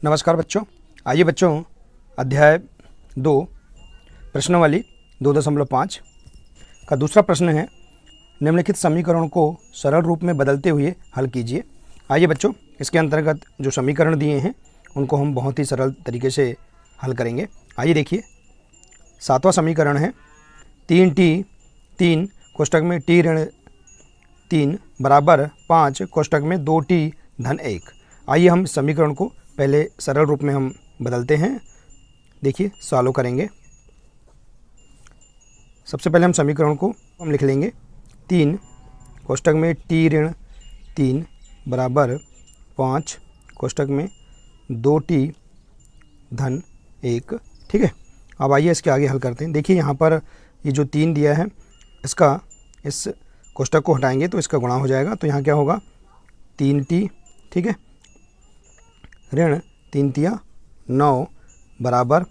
नमस्कार बच्चों। आइए बच्चों, अध्याय 2 प्रश्नावली 2.5 का दूसरा प्रश्न है, निम्नलिखित समीकरण को सरल रूप में बदलते हुए हल कीजिए। आइए बच्चों, इसके अंतर्गत जो समीकरण दिए हैं उनको हम बहुत ही सरल तरीके से हल करेंगे। आइए देखिए, 7वां समीकरण है 3t कोष्ठक में t ऋण 3 बराबर 5 कोष्ठक में 2t धन 1। आइए हम इस समीकरण को पहले सरल रूप में हम बदलते हैं। देखिए, सॉल्व करेंगे। सबसे पहले हम समीकरण को हम लिख लेंगे 3 कोष्ठक में t ऋण 3 बराबर 5 कोष्ठक में 2t धन 1। ठीक है, अब आइए इसके आगे हल करते हैं। देखिए, यहाँ पर ये जो 3 दिया है, इसका इस कोष्ठक को हटाएंगे तो इसका गुणा हो जाएगा। तो यहाँ क्या होगा 3t, ठीक है, ऋण 3 तिया 9 बराबर,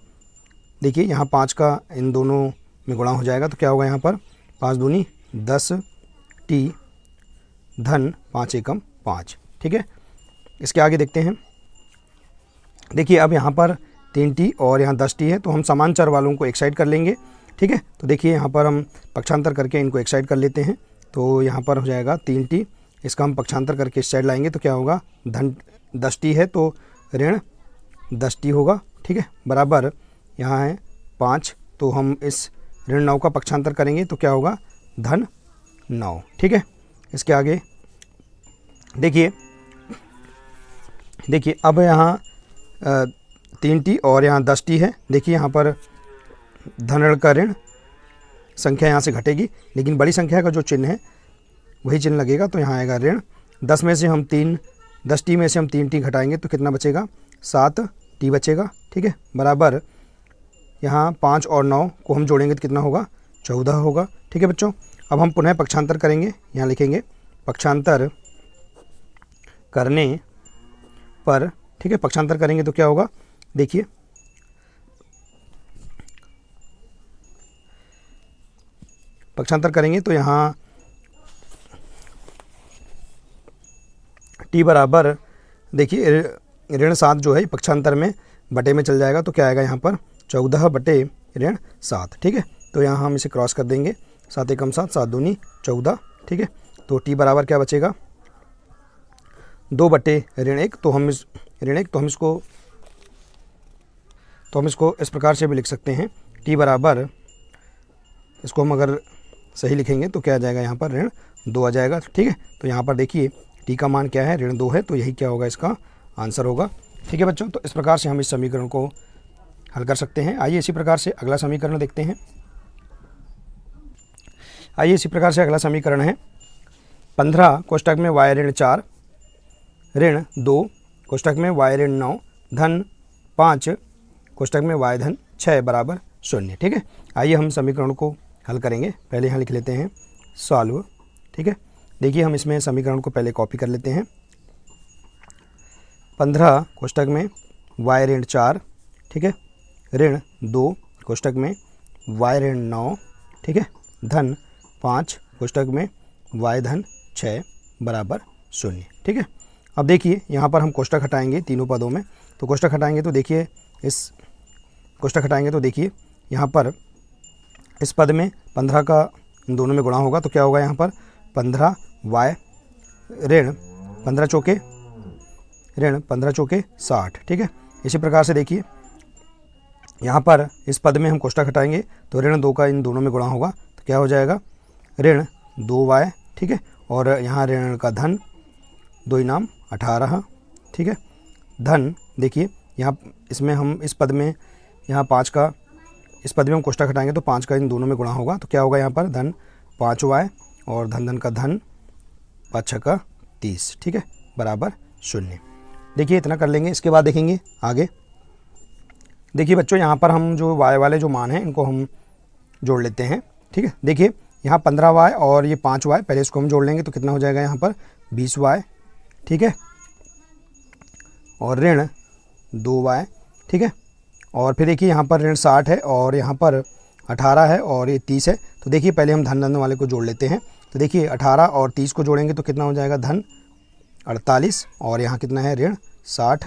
देखिए यहाँ 5 का इन दोनों में गुणा हो जाएगा। तो क्या होगा यहाँ पर 5 दूनी 10t धन 5 एकम 5। ठीक है, इसके आगे देखते हैं। देखिए, अब यहाँ पर 3t और यहाँ 10t है, तो हम समान चर वालों को एक साइड कर लेंगे। ठीक है, तो देखिए यहाँ पर हम पक्षांतर करके इनको एक साइड कर लेते हैं। तो यहाँ पर हो जाएगा 3t, इसका हम पक्षांतर करके इस साइड लाएंगे तो क्या होगा धन 10t है तो ऋण 10t होगा। ठीक है, बराबर यहाँ है 5, तो हम इस ऋण 9 का पक्षांतर करेंगे तो क्या होगा धन 9। ठीक है, इसके आगे देखिए अब यहाँ 3t और यहाँ 10t है। देखिए यहाँ पर धन ऋण का ऋण संख्या यहाँ से घटेगी, लेकिन बड़ी संख्या का जो चिन्ह है वही चिन्ह लगेगा। तो यहाँ आएगा ऋण 10 में से हम 10t में से हम 3t घटाएंगे तो कितना बचेगा 7t बचेगा। ठीक है, बराबर यहाँ 5 और 9 को हम जोड़ेंगे तो कितना होगा 14 होगा। ठीक है बच्चों, अब हम पुनः पक्षांतर करेंगे। यहाँ लिखेंगे पक्षांतर करने पर, ठीक है, पक्षांतर करेंगे तो क्या होगा, देखिए पक्षांतर करेंगे तो यहाँ t बराबर, देखिए ऋण 7 जो है पक्षांतर में बटे में चल जाएगा। तो क्या आएगा यहाँ पर 14 बटे ऋण 7। ठीक है, तो यहाँ हम इसे क्रॉस कर देंगे, 7 एकम 7, 7 दूनी 14। ठीक है, तो t बराबर क्या बचेगा 2 बटे ऋण 1। तो हम इसको इस प्रकार से भी लिख सकते हैं, t बराबर, इसको हम अगर सही लिखेंगे तो क्या आ जाएगा यहाँ पर ऋण 2 आ जाएगा। ठीक है, तो यहाँ पर देखिए t का मान क्या है, ऋण 2 है, तो यही क्या होगा इसका आंसर होगा। ठीक है बच्चों, तो इस प्रकार से हम इस समीकरण को हल कर सकते हैं। आइए इसी प्रकार से अगला समीकरण देखते हैं। आइए इसी प्रकार से अगला समीकरण है 15 कोष्ठक में y ऋण 4 ऋण 2 कोष्ठक में y ऋण 9 धन 5 कोष्ठक में y धन 6 बराबर 0। ठीक है, आइए हम समीकरण को हल करेंगे। पहले यहाँ लिख लेते हैं सॉल्व। ठीक है, देखिए हम इसमें समीकरण को पहले कॉपी कर लेते हैं। 15 कोष्ठक में y ऋण 4, ठीक है, ऋण 2 कोष्ठक में y ऋण 9, ठीक है, धन 5 कोष्ठक में y धन 6 बराबर 0। ठीक है, अब देखिए यहाँ पर हम कोष्ठक हटाएंगे तीनों पदों में। तो कोष्ठक हटाएंगे तो देखिए यहाँ पर इस पद में 15 का इन दोनों में गुणा होगा। तो क्या होगा यहाँ पर 15y ऋण 15 चौके 60। ठीक है, इसी प्रकार से देखिए यहाँ पर इस पद में हम कोष्ठक हटाएंगे तो ऋण 2 का इन दोनों में गुणा होगा। तो क्या हो जाएगा ऋण 2y। ठीक है, और यहाँ ऋण का धन 2 इनाम 18। ठीक है, धन, देखिए यहाँ इसमें हम इस पद में यहाँ 5 का, इस पद में हम कोष्ठक हटाएंगे तो 5 का इन दोनों में गुणा होगा। तो क्या होगा यहाँ पर धन 5y और धन का धन 5 छक्का 30। ठीक है, बराबर 0। देखिए इतना कर लेंगे। इसके बाद देखेंगे आगे। देखिए बच्चों, यहाँ पर हम जो y वाले जो मान हैं इनको हम जोड़ लेते हैं। ठीक है, देखिए यहाँ 15y और ये 5y, पहले इसको हम जोड़ लेंगे तो कितना हो जाएगा यहाँ पर 20y। ठीक है, और ऋण 2y। ठीक है, और फिर देखिए यहाँ पर ऋण 60 है और यहाँ पर 18 है और ये 30 है। तो देखिए पहले हम धन वाले को जोड़ लेते हैं। तो देखिए 18 और 30 को जोड़ेंगे तो कितना हो जाएगा धन 48 और यहाँ कितना है ऋण 60।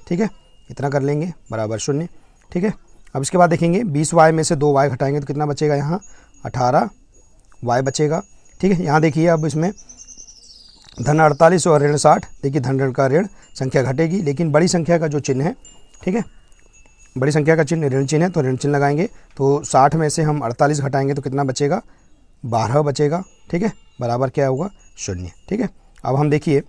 ठीक है, इतना कर लेंगे बराबर 0। ठीक है, अब इसके बाद देखेंगे 20y में से 2y घटाएंगे तो कितना बचेगा, यहाँ 18y बचेगा। ठीक है, यहाँ देखिए अब इसमें धन 48 और ऋण 60, देखिए धन ऋण का ऋण संख्या घटेगी, लेकिन बड़ी संख्या का जो चिन्ह है, ठीक है, बड़ी संख्या का चिन्ह ऋण चिन्ह है तो ऋण चिन्ह लगाएंगे। तो 60 में से हम 48 घटाएंगे तो कितना बचेगा, 12 बचेगा। ठीक है, बराबर क्या होगा, 0। ठीक है, अब हम देखिए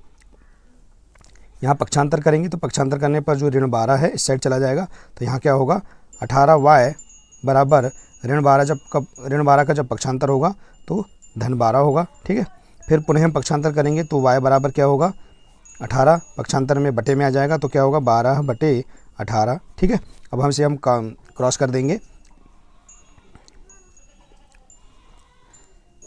यहाँ पक्षांतर करेंगे तो पक्षांतर करने पर जो ऋण 12 है इस साइड चला जाएगा, तो यहाँ क्या होगा 18y बराबर ऋण 12 का जब पक्षांतर होगा तो धन 12 होगा। ठीक है, फिर पुनः हम पक्षांतर करेंगे तो y बराबर क्या होगा, 18 पक्षांतर में बटे में आ जाएगा तो क्या होगा 12/18। ठीक है, अब हमसे हम क्रॉस कर देंगे,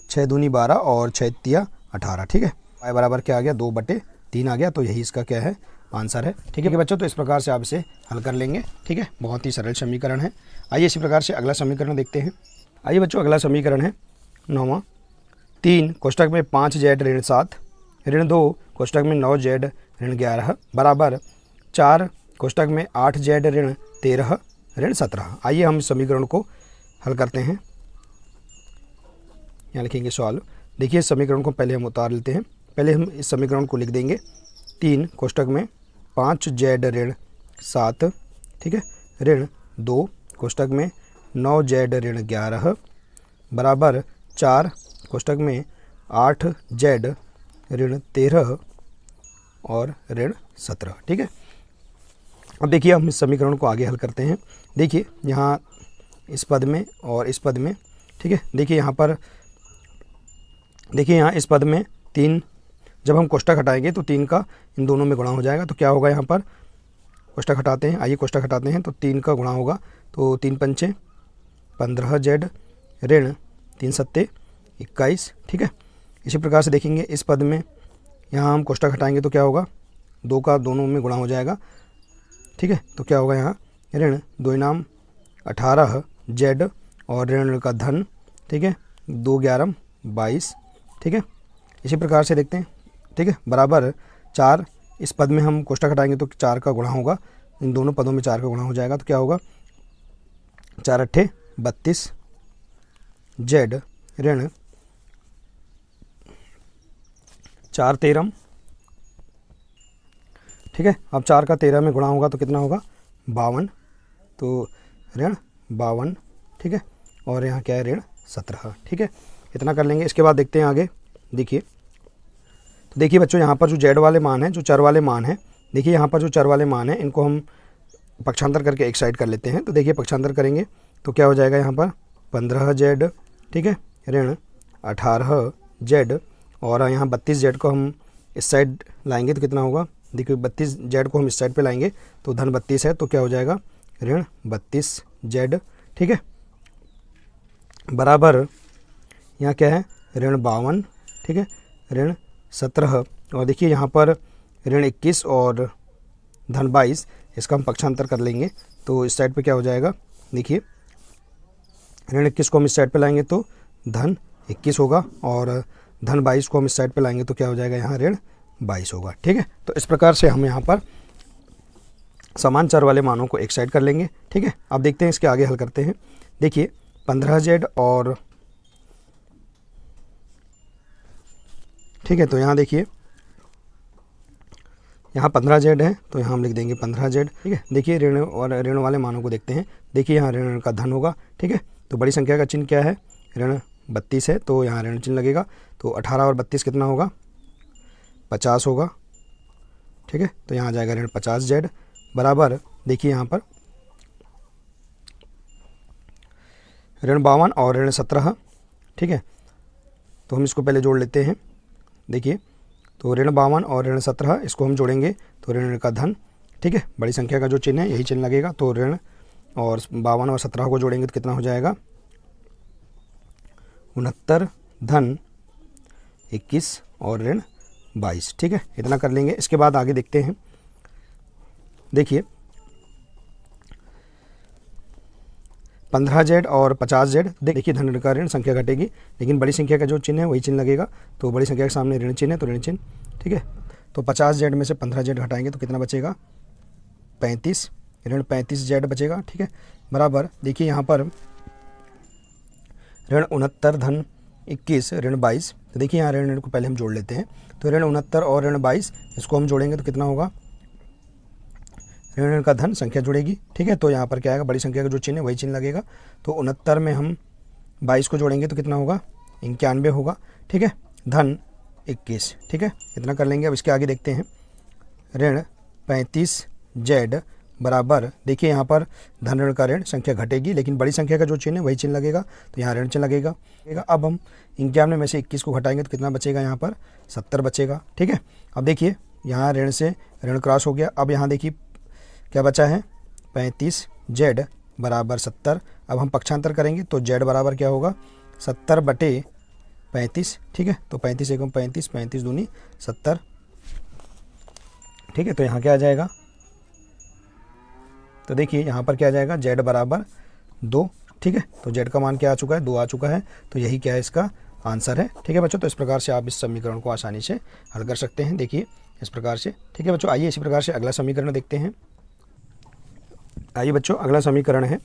6 दूनी 12 और 6 तिया 18। ठीक है, y बराबर क्या आ गया, 2/3 आ गया। तो यही इसका क्या है, आंसर है। ठीक है बच्चों, तो इस प्रकार से आप इसे हल कर लेंगे। ठीक है, बहुत ही सरल समीकरण है। आइए इसी प्रकार से अगला समीकरण देखते हैं। आइए बच्चों, अगला समीकरण है 9वां, 3 कोष्टक में 5z ऋण 7 ऋण 2 कोष्टक में 9z ऋण 11 बराबर 4 कोष्टक में 8z ऋण 13 ऋण 17। आइए हम इस समीकरण को हल करते हैं। यहाँ लिखेंगे सॉल्व। देखिए इस समीकरण को पहले हम उतार लेते हैं। पहले हम इस समीकरण को लिख देंगे, 3 कोष्टक में 5z ऋण 7, ठीक है, ऋण 2 कोष्टक में 9z ऋण 11 बराबर 4 कोष्टक में 8z ऋण 13 और ऋण 17। ठीक है, अब देखिए हम इस समीकरण को आगे हल करते हैं। देखिए यहाँ इस पद में और इस पद में, ठीक है, देखिए यहाँ पर, देखिए यहाँ इस पद में 3 जब हम कोष्टक हटाएंगे तो 3 का इन दोनों में गुणा हो जाएगा। तो क्या होगा, यहाँ पर कोष्टक हटाते हैं, आइए कोष्टक हटाते हैं तो 3 का गुणा होगा, तो 3 पंचे 15z ऋण 3 सत्ते 21। ठीक है, इसी प्रकार से देखेंगे इस पद में, यहाँ हम कोष्टक हटाएंगे तो क्या होगा, 2 का दोनों में गुणा हो जाएगा। ठीक है, तो क्या होगा, यहाँ ऋण 2 नाम 18z और ऋण का धन, ठीक है, 2 11 22। ठीक है, इसी प्रकार से देखते हैं। ठीक है, बराबर 4 इस पद में हम कोष्टक हटाएंगे तो 4 का गुणा होगा, इन दोनों पदों में 4 का गुणा हो जाएगा। तो क्या होगा, 4 अट्ठे 32 z ऋण 4 13। ठीक है, अब 4 का 13 में गुणा होगा तो कितना होगा, 52, तो ऋण 52। ठीक है, और यहाँ क्या है, ऋण 17। ठीक है, इतना कर लेंगे। इसके बाद देखते हैं आगे। देखिए तो देखिए बच्चों, यहाँ पर जो z वाले मान हैं, जो चर वाले मान हैं, देखिए यहाँ पर जो चर वाले मान हैं इनको हम पक्षांतर करके एक साइड कर लेते हैं। तो देखिए पक्षांतर करेंगे तो क्या हो जाएगा, यहाँ पर 15z, ठीक है, ऋण 18z और यहाँ 32z को हम इस साइड लाएंगे तो कितना होगा, देखिए 32z को हम इस साइड पे लाएंगे तो धन 32 है, तो क्या हो जाएगा, ऋण 32z। ठीक है, बराबर यहाँ क्या है, ऋण 52, ठीक है, ऋण 17 और देखिए यहाँ पर ऋण 21 और धन 22, इसका हम पक्षांतर कर लेंगे तो इस साइड पे क्या हो जाएगा, देखिए ऋण 21 को हम इस साइड पे लाएंगे तो धन 21 होगा और धन 22 को हम इस साइड पे लाएंगे तो क्या हो जाएगा, यहाँ ऋण 22 होगा। ठीक है, तो इस प्रकार से हम यहाँ पर समान चर वाले मानों को एक साइड कर लेंगे। ठीक है, अब देखते हैं इसके आगे हल करते हैं। देखिए 15z और, ठीक है, तो यहाँ देखिए यहाँ 15z है तो यहाँ हम लिख देंगे 15z। ठीक है, देखिए ऋण और ऋण वाले मानों को देखते हैं। देखिए यहाँ ऋण का धन होगा। ठीक है, तो बड़ी संख्या का चिन्ह क्या है, ऋण 32 है तो यहाँ ऋण चिन्ह लगेगा। तो 18 और 32 कितना होगा, 50 होगा। ठीक है, तो यहाँ आ जाएगा ऋण 50z बराबर, देखिए यहाँ पर ऋण 52 और ऋण 17। ठीक है, तो हम इसको पहले जोड़ लेते हैं। देखिए तो ऋण 52 और ऋण 17 इसको हम जोड़ेंगे तो ऋण का धन, ठीक है, बड़ी संख्या का जो चिन्ह है यही चिन्ह लगेगा। तो ऋण और 52 और 17 को जोड़ेंगे तो कितना हो जाएगा, 69 धन 21 और ऋण 22। ठीक है, इतना कर लेंगे। इसके बाद आगे देखते हैं। देखिए 15z और 50z, देखिए धन का ऋण संख्या घटेगी लेकिन बड़ी संख्या का जो चिन्ह है वही चिन्ह लगेगा। तो बड़ी संख्या के सामने ऋण चिन्ह है तो ऋण चिन्ह। ठीक है, तो 50z में से 15z हटाएंगे तो कितना बचेगा, 35 ऋण 35z बचेगा, ठीक है, बराबर देखिए यहाँ पर ऋण 69 धन 21 ऋण 22। तो देखिए यहाँ ऋण को पहले हम जोड़ लेते हैं। तो ऋण 69 और ऋण 22 इसको हम जोड़ेंगे तो कितना होगा, ऋण का धन संख्या जुड़ेगी, ठीक है। तो यहाँ पर क्या आएगा, बड़ी संख्या का जो चिन्ह है वही चिन्ह लगेगा। तो 69 में हम 22 को जोड़ेंगे तो कितना होगा, 91 होगा, ठीक है, धन 21, ठीक है, इतना कर लेंगे। अब इसके आगे देखते हैं, ऋण 35z बराबर देखिए यहाँ पर धन ऋण का ऋण संख्या घटेगी, लेकिन बड़ी संख्या का जो चिन्ह है वही चिन्ह लगेगा, तो यहाँ ऋण चिन्ह लगेगा। अब हम 91 में से 21 को घटाएंगे तो कितना बचेगा, यहाँ पर 70 बचेगा, ठीक है। अब देखिए यहाँ ऋण से ऋण क्रॉस हो गया। अब यहाँ देखिए क्या बचा है, 35z बराबर 70। अब हम पक्षांतर करेंगे तो z बराबर क्या होगा, 70/35, ठीक है। तो 35 एकम 35, 35 दूनी 70, ठीक है। तो यहाँ क्या आ जाएगा, तो देखिए यहाँ पर क्या आ जाएगा, z बराबर 2, ठीक है। तो z का मान क्या आ चुका है, 2 आ चुका है। तो यही क्या है, इसका आंसर है, ठीक है बच्चों। तो इस प्रकार से आप इस समीकरण को आसानी से हल कर सकते हैं, देखिए इस प्रकार से, ठीक है बच्चों। आइए इसी प्रकार से अगला समीकरण देखते हैं। आइए बच्चों अगला समीकरण है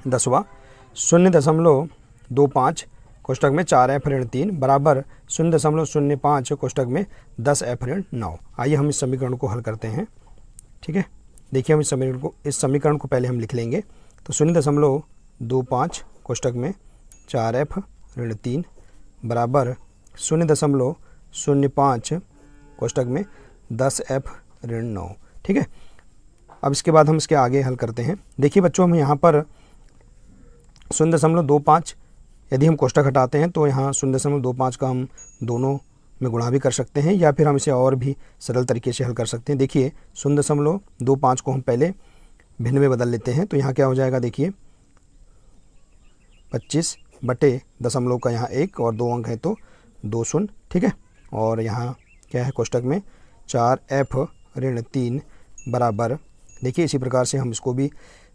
10वां, 0.25 कोष्टक में 4f ऋण 3 बराबर 0.05 कोष्टक में 10f ऋण 9। आइए हम इस समीकरण को हल करते हैं, ठीक है। देखिए हम इस समीकरण को पहले हम लिख लेंगे। तो 0.25 कोष्टक में 4f ऋण 3 बराबर 0.05 कोष्टक में 10f ऋण 9, ठीक है। अब इसके बाद हम इसके आगे हल करते हैं। देखिए बच्चों हम यहाँ पर 0.25 यदि हम कोष्टक हटाते हैं तो यहाँ 0.25 का हम दोनों में गुणा भी कर सकते हैं, या फिर हम इसे और भी सरल तरीके से हल कर सकते हैं। देखिए 0.25 को हम पहले भिन्न में बदल लेते हैं। तो यहाँ क्या हो जाएगा, देखिए 25/दशमलव का यहाँ 1 और 2 अंक है तो 2 शून्य, ठीक है। और यहाँ क्या है, कोष्टक में 4f ऋण 3 बराबर देखिए इसी प्रकार से हम इसको भी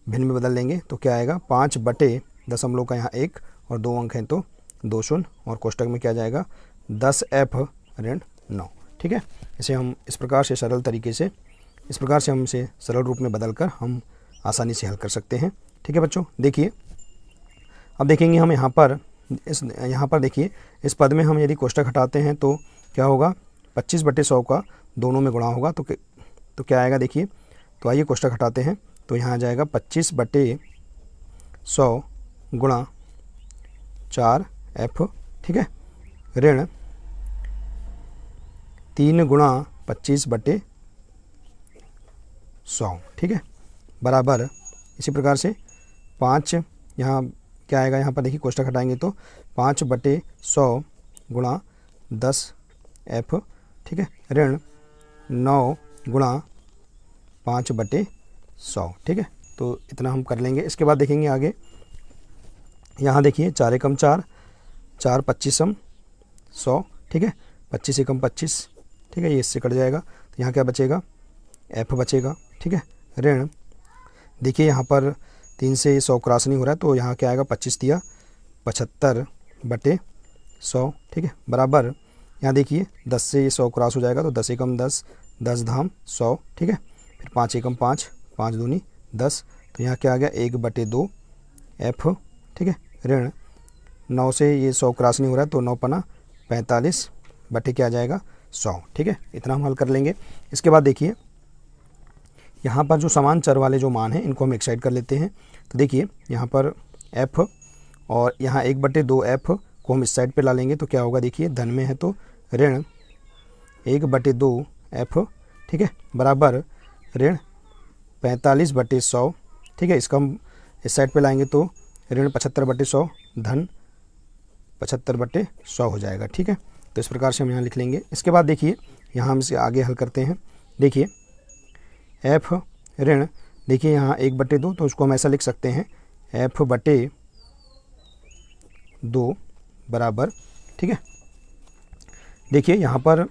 भिन्न में बदल लेंगे। तो क्या आएगा, 5/दशमलव का यहाँ 1 और 2 अंक हैं तो 2 शून्य, और कोष्टक में क्या जाएगा, 10f ऋण 9, ठीक है। इसे हम इस प्रकार से सरल तरीके से, इस प्रकार से हम इसे सरल रूप में बदलकर हम आसानी से हल कर सकते हैं, ठीक है बच्चों। देखिए अब देखेंगे हम यहाँ पर देखिए इस पद में हम यदि कोष्टक हटाते हैं तो क्या होगा, 25/100 का दोनों में गुणा होगा। तो क्या आएगा, देखिए तो आइए कोष्टक हटाते हैं। तो यहाँ आ जाएगा 25/100 गुणा 4f, ठीक है, ऋण 3 गुणा 25/100, ठीक है, बराबर इसी प्रकार से 5, यहाँ क्या आएगा, यहाँ पर देखिए कोष्टक हटाएंगे तो 5/100 गुणा 10f, ठीक है, ऋण 9 गुणा 5/100, ठीक है। तो इतना हम कर लेंगे। इसके बाद देखेंगे आगे, यहाँ देखिए 4 एकम 4, 4 25m 100, ठीक है, 25 एकम 25, ठीक है, ये इससे कट जाएगा। तो यहाँ क्या बचेगा, f बचेगा, ठीक है, ऋण देखिए यहाँ पर 3 से 100 क्रॉस नहीं हो रहा है, तो यहाँ क्या आएगा, 25 दिया 75/100, ठीक है, बराबर यहाँ देखिए 10 से 100 क्रॉस हो जाएगा तो 10 एकम 10, 10 धाम 100, ठीक है, फिर 5 एकम 5, 5 दूनी 10, तो यहाँ क्या आ गया, 1/2 f, ठीक है, ऋण 9 से ये 100 क्रॉस नहीं हो रहा है तो 9 पना 45 बटे क्या आ जाएगा, 100, ठीक है, इतना हम हल कर लेंगे। इसके बाद देखिए यहाँ पर जो समान चर वाले जो मान हैं इनको हम एक साइड कर लेते हैं। तो देखिए यहाँ पर f और यहाँ 1/2 f को हम इस साइड पे ला लेंगे तो क्या होगा, देखिए धन में है तो ऋण 1/2 f, ठीक है, बराबर ऋण 45/100, ठीक है, इसका हम इस साइड पे लाएंगे तो ऋण 75/100 धन 75/100 हो जाएगा, ठीक है। तो इस प्रकार से हम यहाँ लिख लेंगे। इसके बाद देखिए यहाँ हम इसे आगे हल करते हैं। देखिए f ऋण देखिए यहाँ 1/2 तो उसको हम ऐसा लिख सकते हैं f/2 बराबर, ठीक है, देखिए यहाँ पर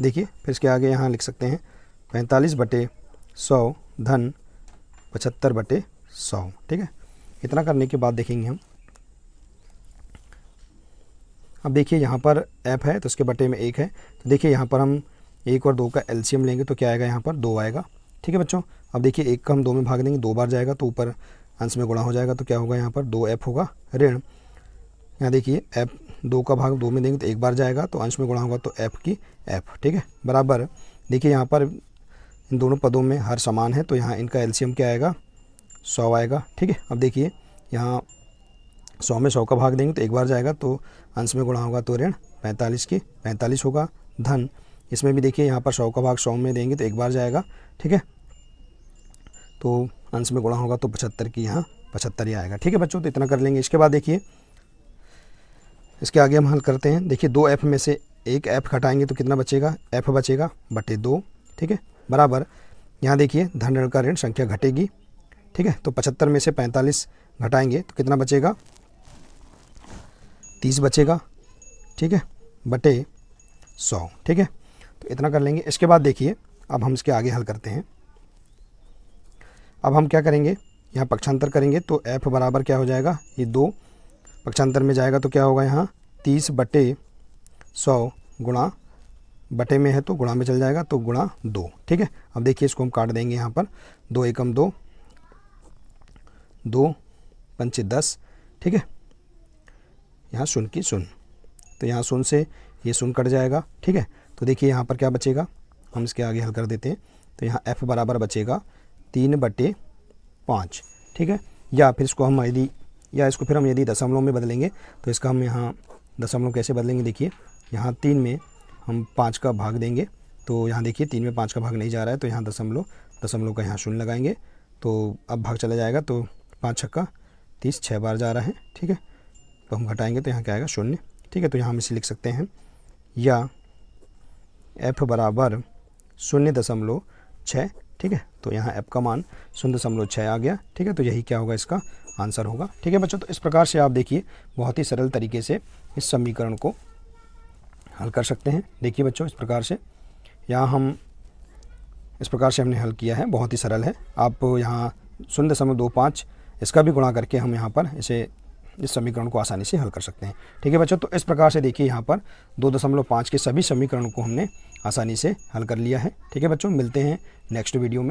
देखिए फिर इसके आगे यहाँ लिख सकते हैं 45/100 धन 75/100, ठीक है। इतना करने के बाद देखेंगे हम, अब देखिए यहाँ पर f है तो इसके बटे में 1 है, तो देखिए यहाँ पर हम 1 और 2 का एलसीएम लेंगे तो क्या आएगा यहाँ पर 2 आएगा। ठीक है बच्चों, अब देखिए 1 का हम 2 में भाग देंगे, 2 बार जाएगा तो ऊपर अंश में गुणा हो जाएगा, तो क्या होगा यहाँ पर 2f होगा ऋण, यहाँ देखिए f 2 का भाग 2 में देंगे तो 1 बार जाएगा तो अंश में गुणा होगा तो f की f। ठीक है, बराबर देखिए यहाँ पर इन दोनों पदों में हर समान है तो यहाँ इनका एलसीएम क्या आएगा 100 आएगा। ठीक है, अब देखिए यहाँ 100 में 100 का भाग देंगे तो 1 बार जाएगा तो अंश में गुणा होगा तो ऋण 45 की 45 होगा धन, इसमें भी देखिए यहाँ पर 100 का भाग 100 में देंगे तो 1 बार जाएगा। ठीक है, तो अंश में गुणा होगा तो 75 की यहाँ 75 ही आएगा। ठीक है बच्चों, तो इतना कर लेंगे। इसके बाद देखिए इसके आगे हम हल करते हैं। देखिए 2f में से 1 f घटाएंगे तो कितना बचेगा, f बचेगा बटे 2। ठीक है, बराबर यहाँ देखिए धन ऋण का ऋण संख्या घटेगी। ठीक है, तो 75 में से 45 घटाएंगे तो कितना बचेगा 30 बचेगा। ठीक है, बटे 100। ठीक है, तो इतना कर लेंगे। इसके बाद देखिए अब हम इसके आगे हल करते हैं। अब हम क्या करेंगे, यहाँ पक्षांतर करेंगे तो f बराबर क्या हो जाएगा, ये 2 पक्षांतर में जाएगा तो क्या होगा यहाँ 30 बटे 100 गुणा बटे में है तो गुणा में चल जाएगा तो गुणा 2। ठीक है, अब देखिए इसको हम काट देंगे यहाँ पर 2 एकम 2, 2 पंचे 10। ठीक है, यहाँ शून्य की शून्य, तो यहाँ शून्य से ये शून्य कट जाएगा। ठीक है, तो देखिए यहाँ पर क्या बचेगा, हम इसके आगे हल कर देते हैं। तो यहाँ f बराबर बचेगा 3 बटे 5। ठीक है, या फिर इसको हम इसको फिर हम यदि दशमलव में बदलेंगे तो इसका हम यहाँ दशमलव कैसे बदलेंगे, देखिए यहाँ 3 में हम 5 का भाग देंगे तो यहाँ देखिए 3 में 5 का भाग नहीं जा रहा है तो यहाँ दशमलव का यहाँ शून्य लगाएंगे तो अब भाग चला जाएगा तो 5 छक्का 30 6 बार जा रहा है। ठीक है, तो हम घटाएंगे तो यहाँ क्या आएगा 0। ठीक है, तो यहाँ हम इसे लिख सकते हैं या f बराबर 0.6। ठीक है, तो यहाँ f का मान 0.6 आ गया। ठीक है, तो यही क्या होगा, इसका आंसर होगा। ठीक है बच्चों, तो इस प्रकार से आप देखिए बहुत ही सरल तरीके से इस समीकरण को हल कर सकते हैं। देखिए बच्चों, इस प्रकार से हमने हल किया है, बहुत ही सरल है। आप यहाँ 0.25 इसका भी गुणा करके हम यहाँ पर इस समीकरण को आसानी से हल कर सकते हैं। ठीक है बच्चों, तो इस प्रकार से देखिए यहाँ पर 2.5 के सभी समीकरणों को हमने आसानी से हल कर लिया है। ठीक है बच्चों, मिलते हैं नेक्स्ट वीडियो में।